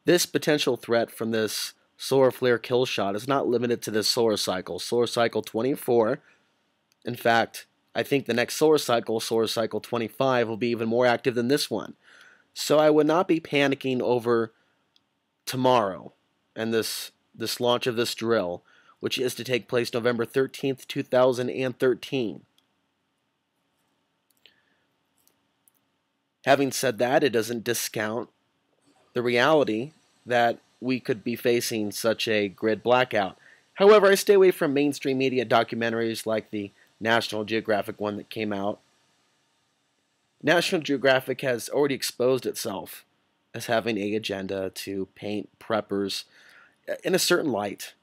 This potential threat from this solar flare kill shot is not limited to this solar cycle 24. In fact, I think the next solar cycle 25, will be even more active than this one. So I would not be panicking over tomorrow and this launch of this drill, which is to take place November 13th, 2013. Having said that, it doesn't discount the reality that we could be facing such a grid blackout. However, I stay away from mainstream media documentaries like the National Geographic one that came out. National Geographic has already exposed itself as having an agenda to paint preppers in a certain light.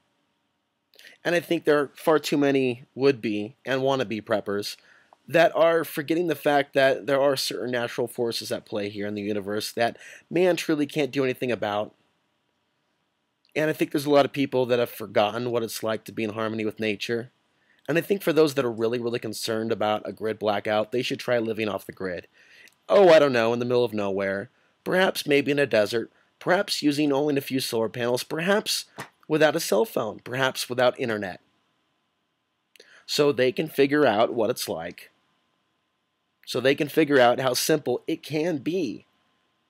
And I think there are far too many would-be and wannabe preppers that are forgetting the fact that there are certain natural forces at play here in the universe that man truly can't do anything about. And I think there's a lot of people that have forgotten what it's like to be in harmony with nature. And I think for those that are really, really concerned about a grid blackout, they should try living off the grid. Oh, I don't know, in the middle of nowhere. Perhaps maybe in a desert. Perhaps using only a few solar panels. Perhaps without a cell phone. Perhaps without internet. So they can figure out what it's like. So they can figure out how simple it can be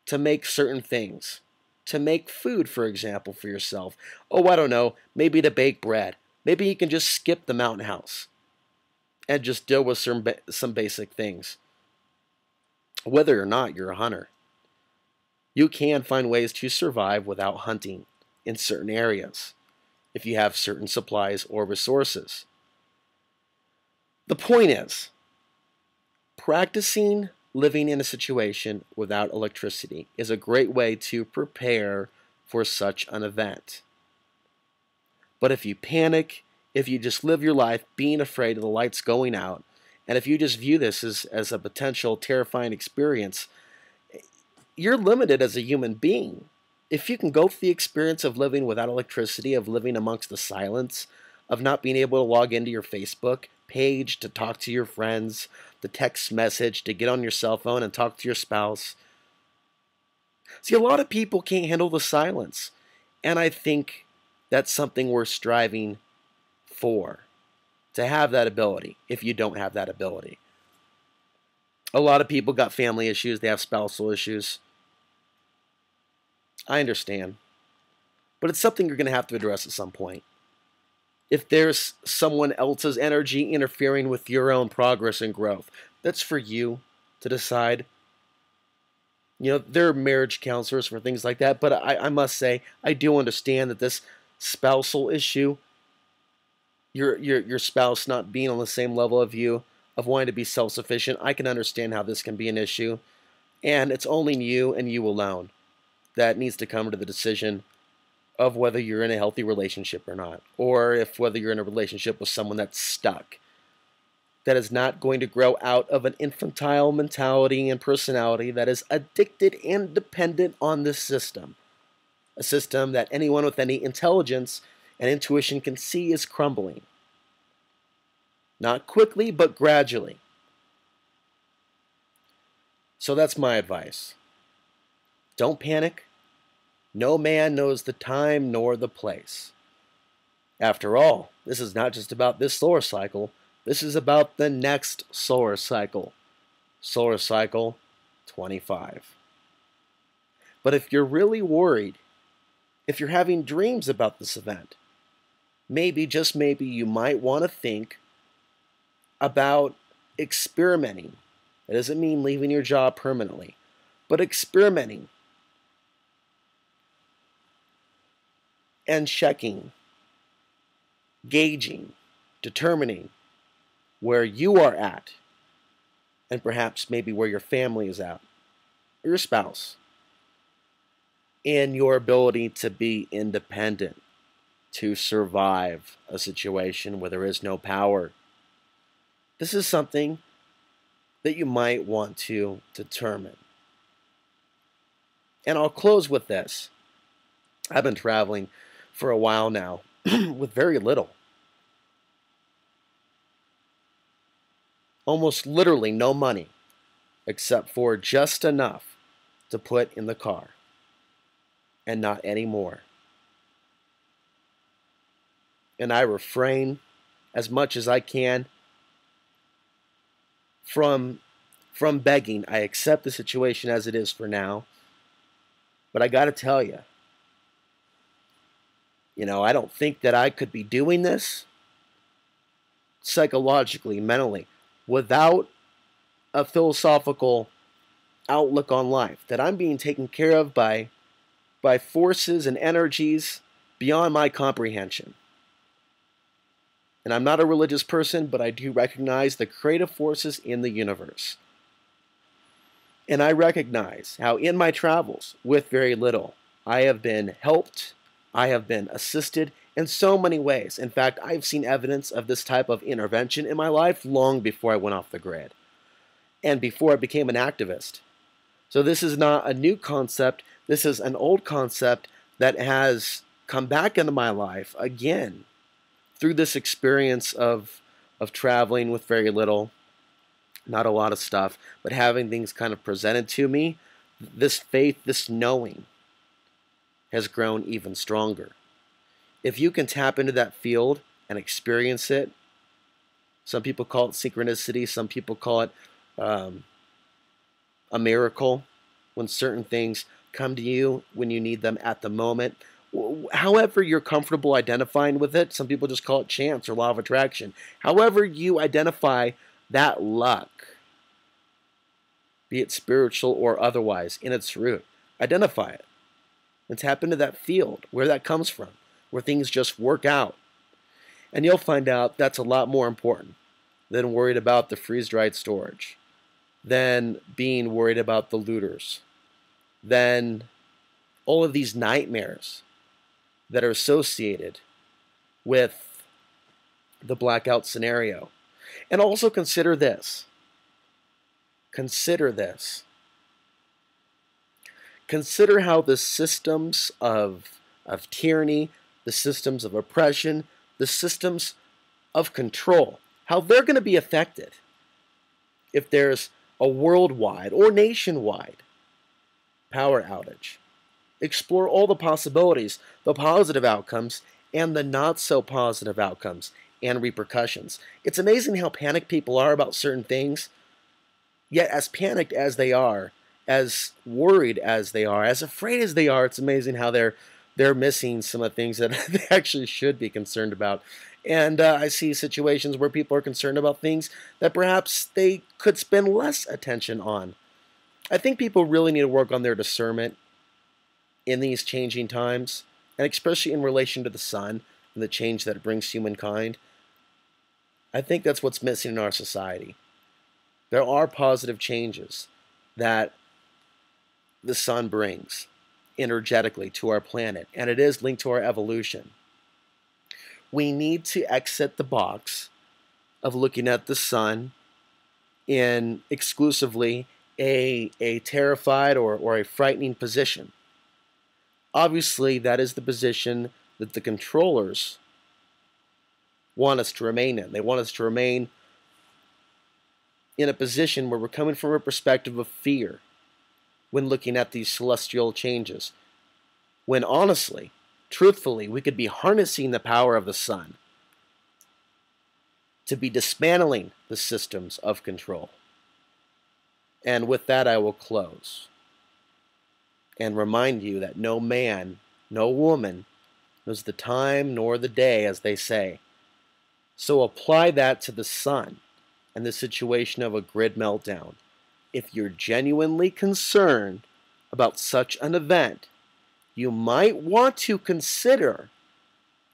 to make certain things. To make food, for example, for yourself. Oh, I don't know, maybe to bake bread. Maybe you can just skip the mountain house and just deal with some basic things. Whether or not you're a hunter, you can find ways to survive without hunting in certain areas if you have certain supplies or resources. The point is, practicing living in a situation without electricity is a great way to prepare for such an event. But if you panic, if you just live your life being afraid of the lights going out, and if you just view this as a potential terrifying experience, you're limited as a human being. If you can go through the experience of living without electricity, of living amongst the silence, of not being able to log into your Facebook page to talk to your friends, the text message, to get on your cell phone and talk to your spouse. See, a lot of people can't handle the silence. And I think that's something we're striving for, to have that ability if you don't have that ability. A lot of people got family issues, they have spousal issues. I understand. But it's something you're going to have to address at some point. If there's someone else's energy interfering with your own progress and growth, that's for you to decide. You know, there are marriage counselors for things like that, but I must say, I do understand that this spousal issue, your spouse not being on the same level of you, of wanting to be self-sufficient, I can understand how this can be an issue. And it's only you and you alone that needs to come to the decision of whether you're in a healthy relationship or not, or if whether you're in a relationship with someone that's stuck, that is not going to grow out of an infantile mentality and personality that is addicted and dependent on this system, a system that anyone with any intelligence and intuition can see is crumbling. Not quickly, but gradually. So that's my advice. Don't panic. No man knows the time nor the place. After all, this is not just about this solar cycle. This is about the next solar cycle. Solar cycle 25. But if you're really worried, if you're having dreams about this event, maybe, just maybe, you might want to think about experimenting. That doesn't mean leaving your job permanently, but experimenting and checking, gauging, determining where you are at, and perhaps maybe where your family is at, or your spouse, in your ability to be independent, to survive a situation where there is no power. This is something that you might want to determine. And I'll close with this. I've been traveling for a while now with very little. Almost literally no money, except for just enough to put in the car. and not anymore. And I refrain as much as I can from begging. I accept the situation as it is for now. But I got to tell you, I don't think that I could be doing this psychologically, mentally, without a philosophical outlook on life, that I'm being taken care of by forces and energies beyond my comprehension. And I'm not a religious person, but I do recognize the creative forces in the universe. And I recognize how in my travels, with very little, I have been helped, I have been assisted in so many ways. In fact, I've seen evidence of this type of intervention in my life long before I went off the grid and before I became an activist. So this is not a new concept. This is an old concept that has come back into my life again through this experience of traveling with very little, not a lot of stuff, but having things kind of presented to me. This faith, this knowing has grown even stronger. If you can tap into that field and experience it, some people call it synchronicity, some people call it a miracle, when certain things come to you when you need them at the moment. However you're comfortable identifying with it, some people just call it chance or law of attraction. However you identify that luck, be it spiritual or otherwise, in its root, identify it and tap into that field, where that comes from, where things just work out. And you'll find out that's a lot more important than worried about the freeze-dried storage, than being worried about the looters, than all of these nightmares that are associated with the blackout scenario. And also consider this. Consider this. Consider how the systems of tyranny, the systems of oppression, the systems of control, how they're going to be affected if there's a worldwide or nationwide power outage. Explore all the possibilities, the positive outcomes, and the not so positive outcomes and repercussions. It's amazing how panicked people are about certain things, yet as panicked as they are, as worried as they are, as afraid as they are, it's amazing how they're missing some of the things that they actually should be concerned about. And I see situations where people are concerned about things that perhaps they could spend less attention on. I think people really need to work on their discernment in these changing times, and especially in relation to the sun and the change that it brings humankind. I think that's what's missing in our society. There are positive changes that the sun brings energetically to our planet, and it is linked to our evolution. We need to exit the box of looking at the sun in exclusively a terrified or a frightening position. Obviously, that is the position that the controllers want us to remain in. They want us to remain in a position where we're coming from a perspective of fear when looking at these celestial changes. When honestly, truthfully, we could be harnessing the power of the sun to be dismantling the systems of control. And with that, I will close and remind you that no man, no woman knows the time nor the day, as they say. So apply that to the sun and the situation of a grid meltdown. If you're genuinely concerned about such an event, you might want to consider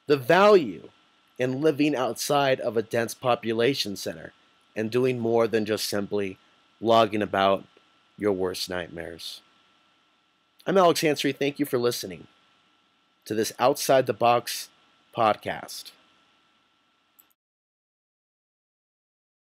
the value in living outside of a dense population center and doing more than just simply logging about your worst nightmares. I'm Alex Hansry. Thank you for listening to this Outside the Box podcast.